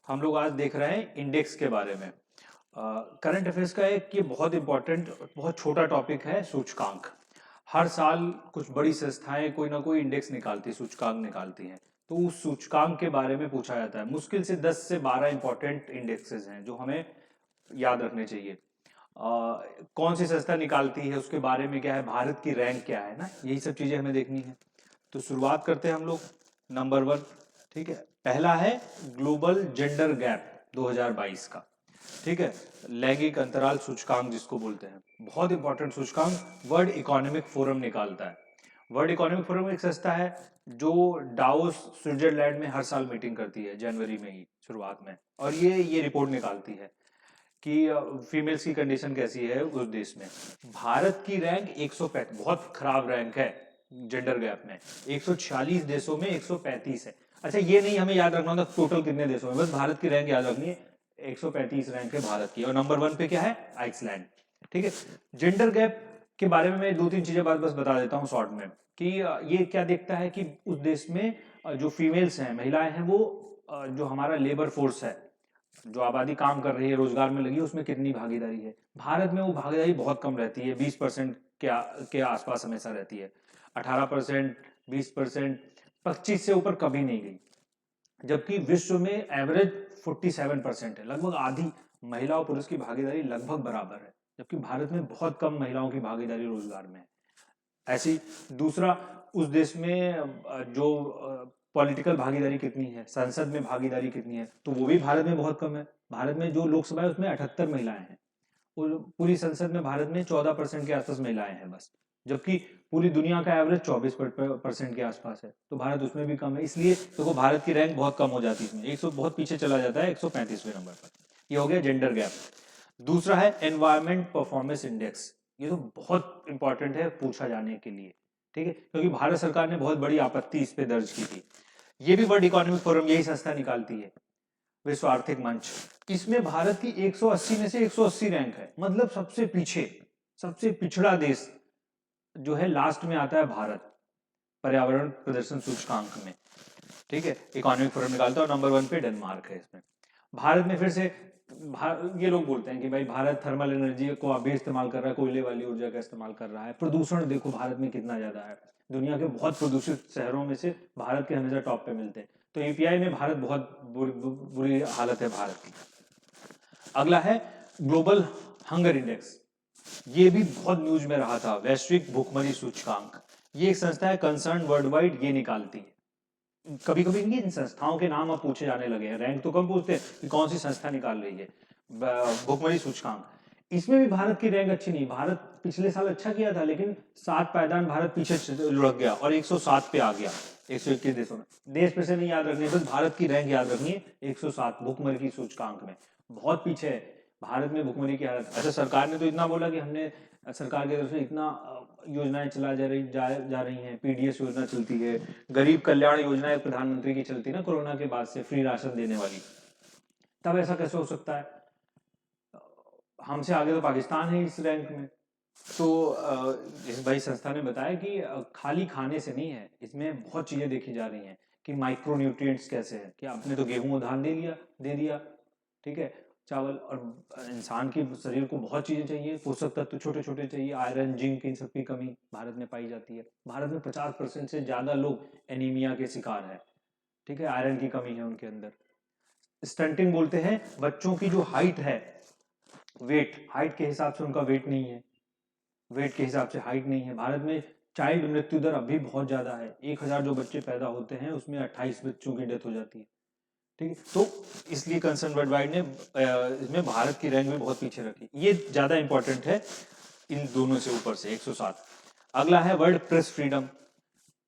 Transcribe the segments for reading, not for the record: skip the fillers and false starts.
हम लोग आज देख रहे हैं इंडेक्स के बारे में। करंट अफेयर्स का एक ये बहुत इंपॉर्टेंट बहुत छोटा टॉपिक है सूचकांक। हर साल कुछ बड़ी संस्थाएं कोई ना कोई इंडेक्स निकालती सूचकांक निकालती हैं। तो उस सूचकांक के बारे में पूछा जाता है। मुश्किल से 10 से 12 इंपॉर्टेंट इंडेक्सेस हैं जो हमें याद रखने चाहिए। कौन सी संस्था निकालती है, उसके बारे में क्या है, भारत की रैंक क्या है ना, यही सब चीजें हमें देखनी है। तो शुरुआत करते हैं हम लोग। नंबर 1, ठीक है, पहला है ग्लोबल जेंडर गैप 2022 का। ठीक है, लैंगिक अंतराल सूचकांक जिसको बोलते हैं, बहुत इंपॉर्टेंट सूचकांक वर्ल्ड इकोनॉमिक फोरम निकालता है। वर्ल्ड इकोनॉमिक फोरम एक संस्था है जो डावोस स्विट्जरलैंड में हर साल मीटिंग करती है जनवरी में ही शुरुआत में, और ये रिपोर्ट निकालती है कि फीमेल्स की कंडीशन कैसी है उस देश में। भारत की रैंक 135, बहुत खराब रैंक है जेंडर गैप में। 146 देशों में 135 है। अच्छा, ये नहीं हमें याद रखना होता टोटल कितने देशों में, बस भारत की रैंक याद रखनी है। 135 रैंक है भारत की, और नंबर 1 पे क्या है, आइसलैंड। ठीक है, जेंडर गैप के बारे में मैं 2-3 चीजें बस बता देता हूँ शॉर्ट में कि ये क्या देखता है कि उस देश में जो फीमेल्स हैं, महिलाएं हैं, वो जो हमारा लेबर फोर्स है, जो आबादी काम कर रही है, रोजगार में लगी है, उसमें कितनी भागीदारी है। भारत में वो भागीदारी बहुत कम रहती है, 20% के आसपास हमेशा रहती है। 18%, 20%, 25 से ऊपर कभी नहीं गई। जबकि विश्व में एवरेज 47% है, लगभग आधी। महिला और पुरुष की भागीदारी लगभग बराबर है, जबकि भारत में बहुत कम महिलाओं की भागीदारी रोजगार में है। ऐसी दूसरा, उस देश में जो पॉलिटिकल भागीदारी कितनी है, संसद में भागीदारी कितनी है, तो वो भी भारत में बहुत कम है। भारत में जो लोकसभा है उसमें 78 महिलाएं हैं, और पूरी संसद में भारत में 14% के आसपास महिलाएं हैं बस। जबकि पूरी दुनिया का एवरेज 24% के आसपास है, तो भारत उसमें भी कम है। इसलिए देखो भारत की रैंक बहुत कम हो जाती है इसमें, 100 बहुत पीछे चला जाता है 135वें नंबर पर। ये हो गया जेंडर गैप। दूसरा है एनवायरमेंट परफॉर्मेंस इंडेक्स। ये तो बहुत इंपॉर्टेंट है पूछा जाने के लिए, ठीक है, क्योंकि भारत सरकार ने बहुत बड़ी आपत्ति इस पे दर्ज की थी। ये भी वर्ल्ड इकोनॉमिक फोरम यही संस्था निकालती है, विश्व आर्थिक मंच। इसमें भारत की 180 में से 180 रैंक है, मतलब सबसे पीछे, सबसे पिछड़ा देश जो है, लास्ट में आता है भारत पर्यावरण प्रदर्शन सूचकांक में। ठीक है, इकोनॉमिक फोरम निकालता है, और नंबर 1 पे डेनमार्क है इसमें। भारत में फिर से ये लोग बोलते हैं कि भाई भारत थर्मल एनर्जी को अभी इस्तेमाल कर रहा है, कोयले वाली ऊर्जा का इस्तेमाल कर रहा है। प्रदूषण देखो भारत में कितना ज्यादा है, दुनिया के बहुत प्रदूषित शहरों में से भारत के हमेशा टॉप पे मिलते हैं। तो एपीआई में भारत बहुत बुरी हालत है भारत की। अगला है ग्लोबल हंगर इंडेक्स। ये भी बहुत न्यूज में रहा था, वैश्विक भूखमरी सूचकांक। ये एक संस्था है कंसर्न वर्ल्ड वाइड, ये निकालती है। कभी कभी इन संस्थाओं के नाम अब पूछे जाने लगे हैं, रैंक तो कम पूछते हैं कि कौन सी संस्था निकाल रही है। भुखमरी सूचकांक, इसमें भी भारत की रैंक अच्छी नहीं। भारत पिछले साल अच्छा किया था, लेकिन 7 पायदान भारत पीछे लुढ़क गया और 107 पे आ गया 121 देशों में। देश पे से नहीं याद रखनी है, बस भारत की रैंक याद रखनी है। 107 भुखमरी की सूचकांक में बहुत पीछे है भारत में भुखमरी की हालत। अच्छा, सरकार ने तो इतना बोला कि हमने सरकार की तरफ से इतना योजनाएं चला जा रही हैं, पीडीएस योजना चलती है, गरीब कल्याण योजना है प्रधानमंत्री की चलती है ना, कोरोना के बाद से फ्री राशन देने वाली। तब ऐसा कैसे हो सकता है, हमसे आगे तो पाकिस्तान है इस रैंक में। तो इस भाई संस्था ने बताया कि खाली खाने से नहीं है, इसमें बहुत चीजें देखी जा रही हैं कि माइक्रो न्यूट्रिएंट्स कैसे है, कि आपने तो गेहूं उधार दे दिया, ठीक है, चावल, और इंसान के शरीर को बहुत चीजें चाहिए, पोषक तत्व छोटे छोटे चाहिए, आयरन, जिंक, इन सब की कमी भारत में पाई जाती है। भारत में 50% से ज्यादा लोग एनीमिया के शिकार है, ठीक है, आयरन की कमी है उनके अंदर। स्टंटिंग बोलते हैं, बच्चों की जो हाइट है, हाइट के हिसाब से उनका वेट नहीं है, वेट के हिसाब से हाइट नहीं है। भारत में चाइल्ड मृत्यु दर अभी बहुत ज्यादा है, 1000 जो बच्चे पैदा होते हैं उसमें 28 बच्चों की डेथ हो जाती है, ठीक है। तो इसलिए कंसर्न वर्ल्ड वाइड ने इसमें भारत की रैंक में बहुत पीछे रखी। ये ज्यादा इंपॉर्टेंट है इन दोनों से ऊपर से 107। अगला है वर्ल्ड प्रेस फ्रीडम।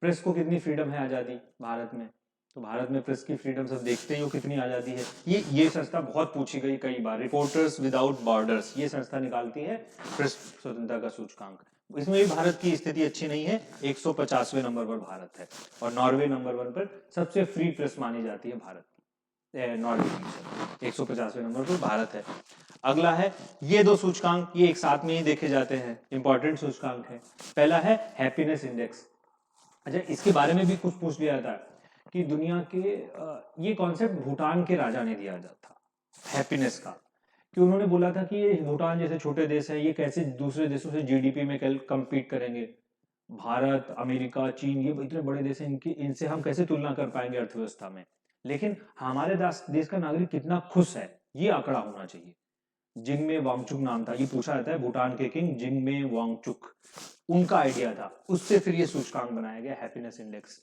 प्रेस को कितनी फ्रीडम है, आजादी भारत में, तो भारत में प्रेस की फ्रीडम सब देखते ही हो कितनी आजादी है। ये संस्था बहुत पूछी गई कई बार, रिपोर्टर्स विदाउट बॉर्डर्स, ये संस्था निकालती है प्रेस स्वतंत्रता का सूचकांक। इसमें भी भारत की स्थिति अच्छी नहीं है, 150वें नंबर पर भारत है, और नॉर्वे नंबर 1 पर। सबसे फ्री प्रेस मानी जाती है भारत की, नॉर्वे की 150वें नंबर पर भारत है। अगला है, ये दो सूचकांक ये एक साथ में ही देखे जाते हैं, इंपॉर्टेंट सूचकांक है। पहला है हैप्पीनेस इंडेक्स। अच्छा, इसके बारे में भी कुछ पूछ लिया था कि दुनिया के ये कॉन्सेप्ट भूटान के राजा ने दिया था हैप्पीनेस का, कि उन्होंने बोला था कि ये भूटान जैसे छोटे देश है, ये कैसे दूसरे देशों से जीडीपी में compete करेंगे। भारत, अमेरिका, चीन, ये इतने बड़े देश हैं, इनकी इनसे हम कैसे तुलना कर पाएंगे अर्थव्यवस्था में। लेकिन हमारे देश का नागरिक कितना खुश है, ये आंकड़ा होना चाहिए। जिंगमे वांगचुक नाम था, ये पूछा जाता है भूटान के किंग जिंगमे वांगचुक, उनका आइडिया था, उससे फिर ये सूचकांक बनाया गया हैप्पीनेस इंडेक्स।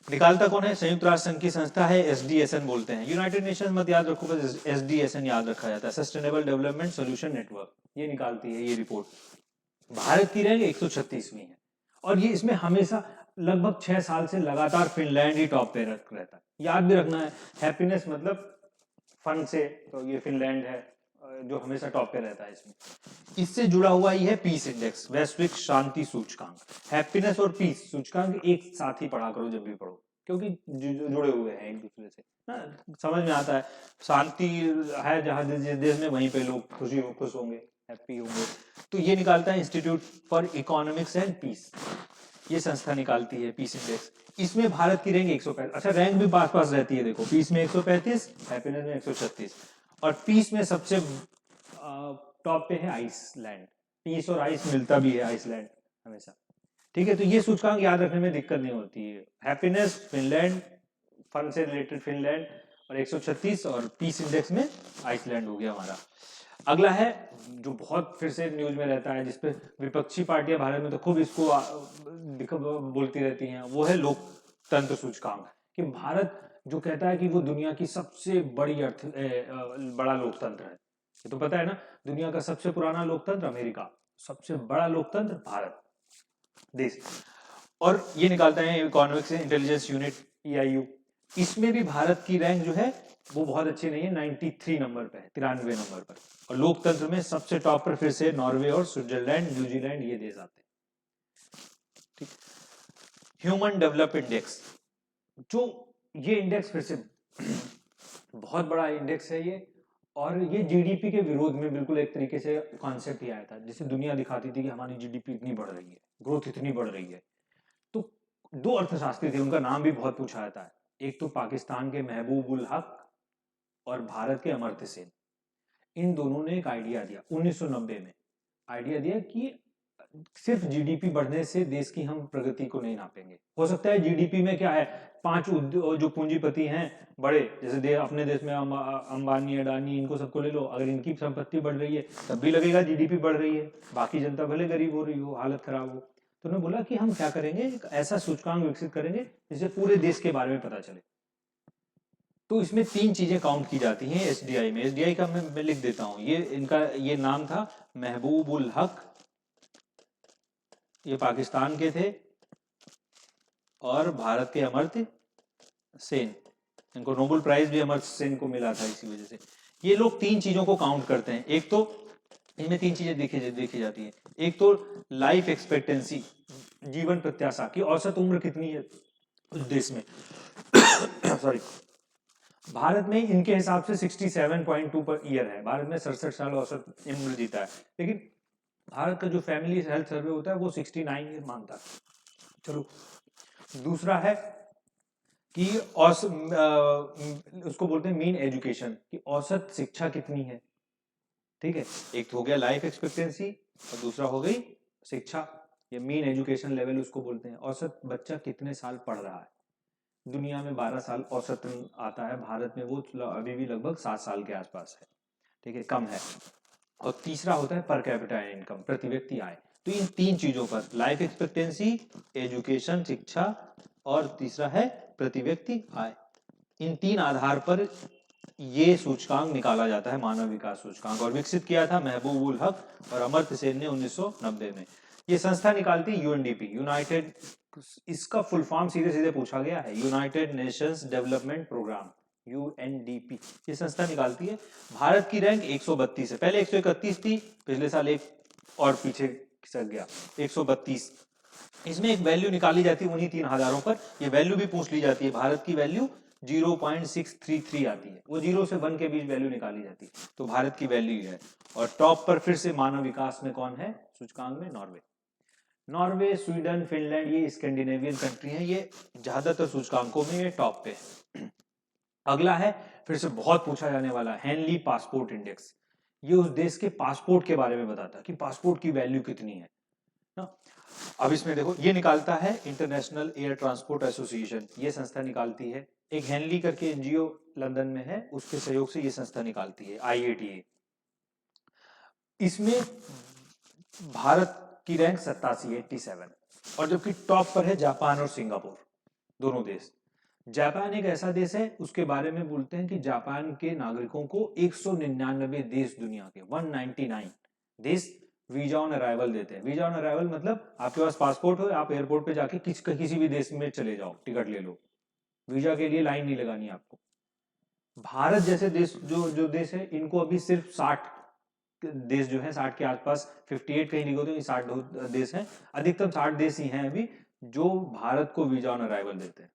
निकालता कौन है? संयुक्त राष्ट्र संघ की संस्था है, एसडीएसएन बोलते हैं। यूनाइटेड नेशन मत याद रखो, बस एसडीएसएन याद रखा जाता है, सस्टेनेबल डेवलपमेंट सोल्यूशन नेटवर्क, ये निकालती है ये रिपोर्ट। भारत की रैंक 136वीं है, और ये इसमें हमेशा लगभग 6 साल से लगातार फिनलैंड ही टॉप पे रहता है। याद भी रखना है, हैप्पीनेस मतलब फन से, तो ये फिनलैंड है जो हमेशा टॉप पे रहता है इसमें। इससे जुड़ा हुआ ही है पीस इंडेक्स, वैश्विक शांति सूचकांक। हैप्पीनेस और पीस सूचकांक एक साथ ही पढ़ा करो जब भी पढ़ो, क्योंकि जुड़े हुए हैं एक दूसरे से ना, समझ में आता है। शांति है जहां जिस देश में, वहीं पे लोग खुश होंगे, हैप्पी होंगे। तो ये निकालता है institute for economics and peace, ये संस्था निकालती है पीस इंडेक्स। इसमें भारत की रैंक 135, अच्छा रैंक भी पास पास रहती है, देखो पीस में 135, हैप्पीनेस में 136, और पीस में सबसे टॉप पे है आइसलैंड। पीस और आइस मिलता भी है आइसलैंड हमेशा, ठीक है। तो ये सूचकांक याद रखने में दिक्कत नहीं होती है। हैप्पीनेस फिनलैंड, फन से रिलेटेड फिनलैंड और 136, और पीस इंडेक्स में आइसलैंड हो गया हमारा। अगला है जो बहुत फिर से न्यूज में रहता है, जिसपे विपक्षी पार्टियां भारत में तो खूब इसको बोलती रहती हैं, वो है लोकतंत्र सूचकांक। कि भारत जो कहता है कि वो दुनिया की सबसे बड़ा लोकतंत्र है। ये तो पता है ना, दुनिया का सबसे पुराना लोकतंत्र अमेरिका, सबसे बड़ा लोकतंत्र भारत देश। और ये निकालता है इकोनॉमिक्स इंटेलिजेंस यूनिट, EIU। इसमें भी भारत की रैंक जो है वो बहुत अच्छी नहीं है, 93 नंबर पे है, 93 नंबर पर। और लोकतंत्र में सबसे टॉप पर फिर से नॉर्वे और स्विट्जरलैंड, न्यूजीलैंड, ये देश आते हैं, ठीक। ह्यूमन डेवलप इंडेक्स, जो ये इंडेक्स फिर से बहुत बड़ा इंडेक्स है ये, और ये जीडीपी के विरोध में बिल्कुल एक तरीके से कॉन्सेप्ट ही आया था, जिसे दुनिया दिखाती थी कि हमारी जीडीपी इतनी बढ़ रही है, ग्रोथ इतनी बढ़ रही है। तो दो अर्थशास्त्री थे, उनका नाम भी बहुत पूछा जाता है, एक तो पाकिस्तान के महबूब उल हक और भारत के अमर्त्य सेन। इन दोनों ने एक आइडिया दिया 1990 में, आइडिया दिया कि सिर्फ जीडीपी बढ़ने से देश की हम प्रगति को नहीं नापेंगे। हो सकता है जीडीपी में क्या है, 5 जो पूंजीपति हैं बड़े, जैसे अपने देश में अंबानी, अडानी, इनको सबको ले लो, अगर इनकी संपत्ति बढ़ रही है तब भी लगेगा जीडीपी बढ़ रही है, बाकी जनता भले गरीब हो रही हो, हालत खराब हो। तो उन्होंने बोला कि हम क्या करेंगे, एक ऐसा सूचकांक विकसित करेंगे जिससे पूरे देश के बारे में पता चले। तो इसमें 3 चीजें काउंट की जाती हैं एसडीआई में। एसडीआई का मैं लिख देता हूं, ये इनका ये नाम था महबूब उल हक, ये पाकिस्तान के थे, और भारत के अमर्त्य सेन, इनको नोबेल प्राइज भी अमर्त्य सेन को मिला था इसी वजह से। ये लोग 3 चीजों को काउंट करते हैं। एक तो इनमें 3 चीजें देखी जाती हैं, एक तो लाइफ एक्सपेक्टेंसी, जीवन प्रत्याशा की औसत उम्र कितनी है उस देश में सॉरी, भारत में इनके हिसाब से 67.2 पर ईयर है, भारत में 67 साल औसत उम्र जीता है, लेकिन भारत का जो फैमिली हेल्थ सर्वे होता है वो 69 ईयर मानता है। चलो, दूसरा है कि उसको बोलते हैं मीन एजुकेशन, कि औसत शिक्षा कितनी है, ठीक है। एक तो हो गया लाइफ एक्सपेक्टेंसी, और दूसरा हो गई शिक्षा, ये मीन एजुकेशन लेवल उसको बोलते हैं, औसत बच्चा कितने साल पढ़ रहा है। दुनिया में 12 साल औसत आता है, भारत में वो अभी भी लगभग 7 साल के आसपास है, ठीक है, कम है। और तीसरा होता है पर कैपिटा इनकम, प्रति व्यक्ति आय। तो इन 3 चीजों पर, लाइफ एक्सपेक्टेंसी, एजुकेशन, शिक्षा, और तीसरा है प्रति व्यक्ति आय, इन 3 आधार पर ये सूचकांक निकाला जाता है, मानव विकास सूचकांक, और विकसित किया था महबूब उल हक और अमर्त्य सेन ने 1990 में। ये संस्था निकालती यूएनडीपी, यूनाइटेड, इसका फुल फॉर्म सीधे सीधे पूछा गया है, United Nations Development Programme, UNDP, ये संस्था निकालती है। भारत की रैंक 132 है, पहले 131 थी, पिछले साल एक और पीछे खिसक गया, 132। इसमें एक वैल्यू निकाली जाती है उन्हीं 3000 पर, ये वैल्यू भी पूछ ली जाती है। भारत की वैल्यू 0.633 आती है, वो 0 से 1 के बीच वैल्यू निकाली जाती है, तो भारत की वैल्यू है। और टॉप पर फिर से मानव विकास में कौन है सूचकांक में, नॉर्वे। नॉर्वे, स्वीडन, फिनलैंड, ये स्कैंडिनेवियन कंट्री हैं, ये ज्यादातर सूचकांकों में ये टॉप पे है। अगला है, फिर से बहुत पूछा जाने वाला, हेनली पासपोर्ट इंडेक्स। ये उस देश के पासपोर्ट के बारे में बताता है कि पासपोर्ट की वैल्यू कितनी है ना। अब इसमें देखो, ये निकालता है इंटरनेशनल एयर ट्रांसपोर्ट एसोसिएशन, ये संस्था निकालती है। एक हेनली करके एनजीओ लंदन में है, उसके सहयोग से ये संस्था निकालती है, IATA। इसमें भारत की रैंक 87 और जबकि टॉप पर है जापान और सिंगापुर, दोनों देश। जापान एक ऐसा देश है, उसके बारे में बोलते हैं कि जापान के नागरिकों को 199 देश, दुनिया के 199 देश वीजा ऑन अराइवल देते हैं। वीजा ऑन अराइवल मतलब आपके पास पासपोर्ट हो, आप एयरपोर्ट पे जाके किसी भी देश में चले जाओ, टिकट ले लो, वीजा के लिए लाइन नहीं लगानी आपको। भारत जैसे देश, जो जो देश है, इनको अभी सिर्फ 60 देश जो है, 60 के आसपास, 58 कहीं लिखो तो 60 देश हैं, अधिकतम 60 देश ही हैं अभी जो भारत को वीजा ऑन अराइवल देते हैं।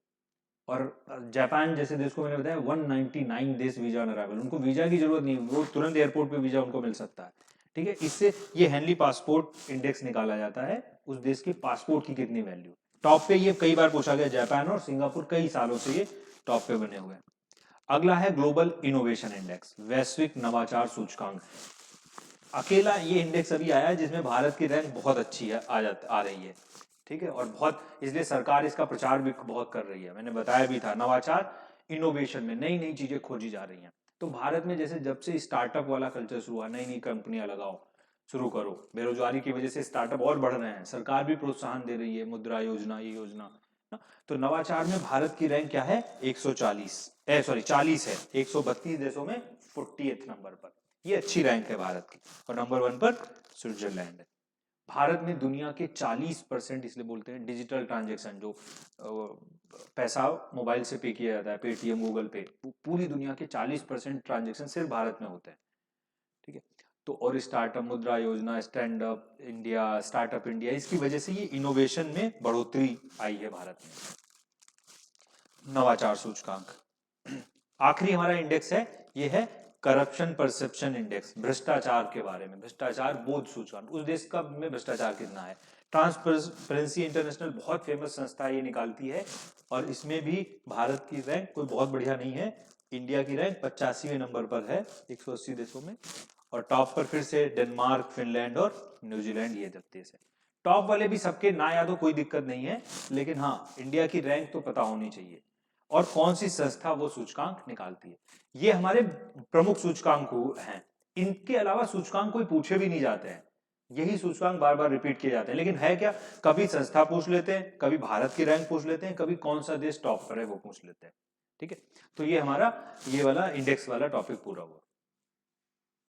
और जापान जैसे देश को मैंने बताया 199 देश वीजा ऑन अराइवल, उनको वीजा की जरूरत नहीं, वो तुरंत एयरपोर्ट पे वीजा उनको मिल सकता है। ठीक है, इससे ये हेनली पासपोर्ट इंडेक्स निकाला जाता है, उस देश के पासपोर्ट की कितनी वैल्यू। टॉप पे ये कई बार पूछा गया, जापान और सिंगापुर कई सालों से ये टॉप पे बने हुए हैं। अगला है ग्लोबल इनोवेशन इंडेक्स, वैश्विक नवाचार सूचकांक। अकेला ये इंडेक्स अभी आया है जिसमें भारत की रैंक बहुत अच्छी है, आ रही है। ठीक है, और बहुत, इसलिए सरकार इसका प्रचार भी बहुत कर रही है। मैंने बताया भी था, नवाचार इनोवेशन में नई नई चीजें खोजी जा रही हैं। तो भारत में जैसे जब से स्टार्टअप वाला कल्चर शुरू हुआ, नई नई कंपनियां लगाओ, शुरू करो, बेरोजगारी की वजह से स्टार्टअप और बढ़ रहे हैं, सरकार भी प्रोत्साहन दे रही है, मुद्रा योजना, ये योजना ना। तो नवाचार में भारत की रैंक क्या है, 40 है, 132 देशों में 40th नंबर पर। ये अच्छी रैंक है भारत की। और नंबर 1 पर स्विट्जरलैंड है। भारत में दुनिया के 40%, इसलिए बोलते हैं डिजिटल ट्रांजैक्शन, जो पैसा मोबाइल से पे किया जाता है, पेटीएम, गूगल पे, पूरी दुनिया के 40% ट्रांजैक्शन सिर्फ भारत में होते हैं। ठीक है, तो और स्टार्टअप, मुद्रा योजना, stand up India, startup India, इसकी वजह से ये इनोवेशन में बढ़ोतरी आई है भारत में। नवाचार सूचकांक। आखिरी हमारा इंडेक्स है, ये है करप्शन परसेप्शन इंडेक्स, भ्रष्टाचार के बारे में, भ्रष्टाचार बोध सूचकांक, उस देश का में भ्रष्टाचार कितना है। ट्रांसपेरेंसी इंटरनेशनल बहुत फेमस संस्था है, ये निकालती है, और इसमें भी भारत की रैंक कोई बहुत बढ़िया नहीं है। इंडिया की रैंक 85वें नंबर पर है 180 देशों में, और टॉप पर फिर से डेनमार्क, फिनलैंड और न्यूजीलैंड, ये देश है। टॉप वाले भी सबके ना याद हो कोई दिक्कत नहीं है, लेकिन हाँ, इंडिया की रैंक तो पता होनी चाहिए, और कौन सी संस्था वो सूचकांक निकालती है। ये हमारे प्रमुख सूचकांक हैं। इनके अलावा सूचकांक कोई पूछे भी नहीं जाते हैं, यही सूचकांक बार बार रिपीट किए जाते हैं। लेकिन है क्या, कभी संस्था पूछ लेते हैं, कभी भारत की रैंक पूछ लेते हैं, कभी कौन सा देश टॉप पर है वो पूछ लेते हैं। ठीक है, तो ये हमारा ये वाला इंडेक्स वाला टॉपिक पूरा हुआ।